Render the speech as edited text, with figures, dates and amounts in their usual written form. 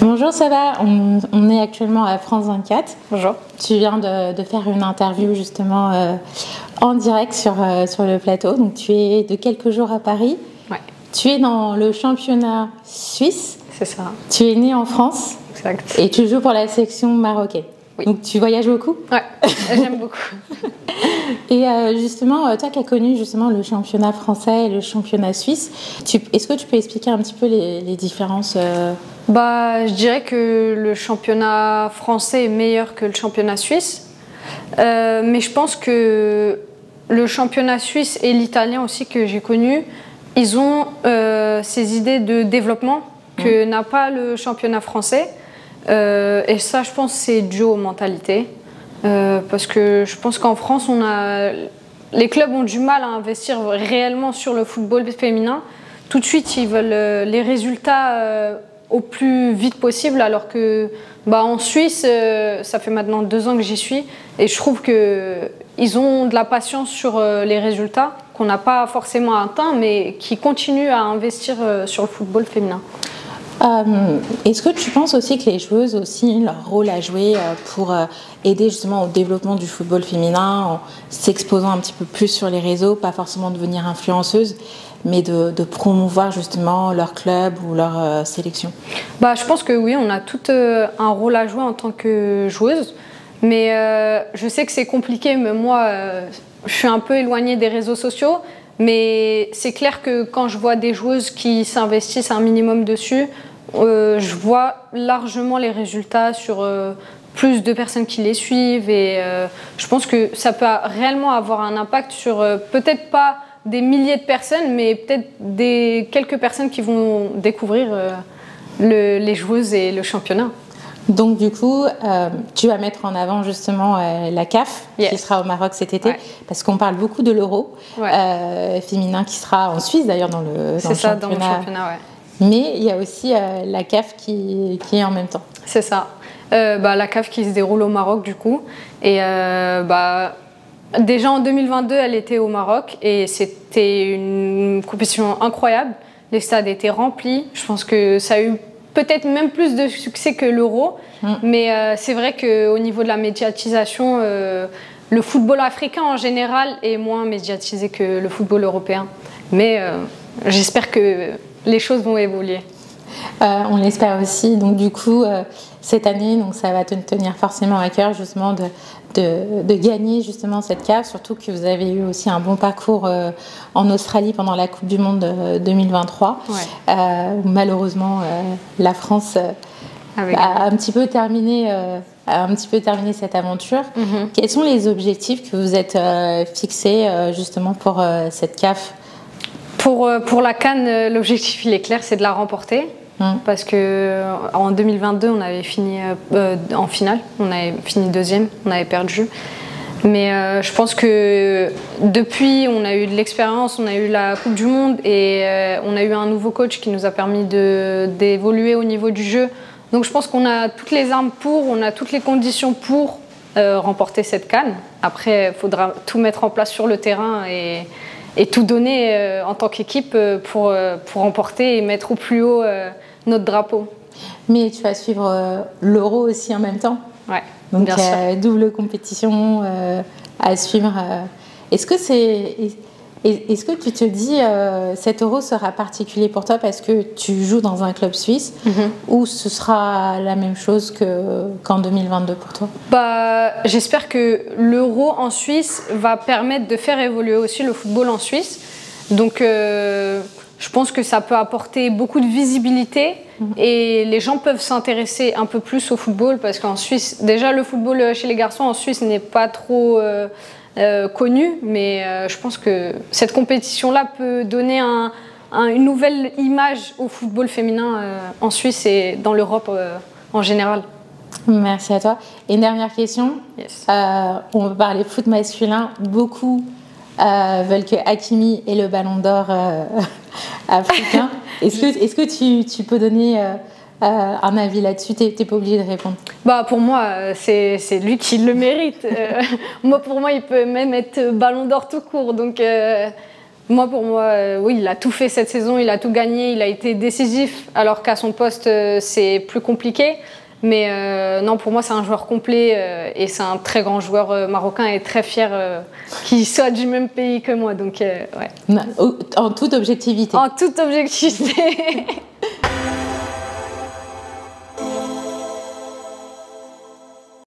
Bonjour, ça va? On est actuellement à France 24. Bonjour. Tu viens de faire une interview justement en direct sur le plateau. Donc tu es de quelques jours à Paris. Ouais. Tu es dans le championnat suisse. C'est ça. Tu es né en France. Exact. Et tu joues pour la section marocaine. Oui. Donc tu voyages beaucoup? Ouais, j'aime beaucoup. Et justement, toi qui as connu justement le championnat français et le championnat suisse, est-ce que tu peux expliquer un petit peu les différences Je dirais que le championnat français est meilleur que le championnat suisse. Mais je pense que le championnat suisse et l'italien aussi que j'ai connu, ils ont ces idées de développement que n'a pas le championnat français. Et ça, je pense, c'est dû aux mentalités. Parce que je pense qu'en France, les clubs ont du mal à investir réellement sur le football féminin. Tout de suite, ils veulent les résultats au plus vite possible, alors que en Suisse, ça fait maintenant 2 ans que j'y suis, et je trouve qu'ils ont de la patience sur les résultats qu'on n'a pas forcément atteints, mais qui continuent à investir sur le football féminin. Est-ce que tu penses aussi que les joueuses aussi leur rôle à jouer pour aider justement au développement du football féminin en s'exposant un petit peu plus sur les réseaux, pas forcément devenir influenceuse, mais de promouvoir justement leur club ou leur sélection? Je pense que oui, on a tout un rôle à jouer en tant que joueuse, mais je sais que c'est compliqué, mais moi je suis un peu éloignée des réseaux sociaux, mais c'est clair que quand je vois des joueuses qui s'investissent un minimum dessus, je vois largement les résultats sur plus de personnes qui les suivent, et je pense que ça peut réellement avoir un impact sur peut-être pas des milliers de personnes, mais peut-être quelques personnes qui vont découvrir les joueuses et le championnat. Donc du coup, tu vas mettre en avant justement la CAF qui sera au Maroc cet été, parce qu'on parle beaucoup de l'Euro féminin qui sera en Suisse d'ailleurs dans le championnat. Dans le championnat, ouais. Mais il y a aussi la CAF qui est en même temps. C'est ça. La CAF qui se déroule au Maroc du coup. Et déjà en 2022, elle était au Maroc et c'était une compétition incroyable. Les stades étaient remplis. Je pense que ça a eu peut-être même plus de succès que l'Euro. Mais c'est vrai qu'au niveau de la médiatisation, le football africain en général est moins médiatisé que le football européen. Mais j'espère que les choses vont évoluer. On l'espère aussi. Donc du coup, cette année, donc ça va te tenir forcément à cœur justement de gagner justement cette CAF, surtout que vous avez eu aussi un bon parcours en Australie pendant la Coupe du Monde 2023. Malheureusement, la France a un petit peu terminé cette aventure. Quels sont les objectifs que vous êtes fixés justement pour cette CAF? Pour la CAN, l'objectif il est clair, c'est de la remporter. Parce qu'en 2022, on avait fini en finale, on avait fini 2e, on avait perdu. Mais je pense que depuis, on a eu de l'expérience, on a eu la Coupe du Monde et on a eu un nouveau coach qui nous a permis d'évoluer au niveau du jeu. Donc je pense qu'on a toutes les armes on a toutes les conditions pour remporter cette CAN. Après, il faudra tout mettre en place sur le terrain et tout donner en tant qu'équipe pour remporter et mettre au plus haut notre drapeau. Mais tu vas suivre l'Euro aussi en même temps? Ouais, donc bien sûr. Double compétition à suivre. Est-ce que tu te dis cet Euro sera particulier pour toi parce que tu joues dans un club suisse, ou ce sera la même chose qu'en 2022 pour toi? J'espère que l'Euro en Suisse va permettre de faire évoluer aussi le football en Suisse. Donc je pense que ça peut apporter beaucoup de visibilité et les gens peuvent s'intéresser un peu plus au football, parce qu'en Suisse, déjà le football chez les garçons en Suisse n'est pas trop connu, mais je pense que cette compétition-là peut donner une nouvelle image au football féminin en Suisse et dans l'Europe en général. Merci à toi. Et une dernière question. On va parler foot masculin. Beaucoup veulent que Hakimi ait le ballon d'or africain. Est-ce que tu peux donner un avis là-dessus? Tu n'es pas obligé de répondre. Pour moi, c'est lui qui le mérite. Pour moi, il peut même être ballon d'or tout court. Donc Moi, pour moi, oui, il a tout fait cette saison, il a tout gagné, il a été décisif, alors qu'à son poste, c'est plus compliqué. Mais non, pour moi, c'est un joueur complet et c'est un très grand joueur marocain et très fier qu'il soit du même pays que moi. Donc, ouais. En toute objectivité. En toute objectivité.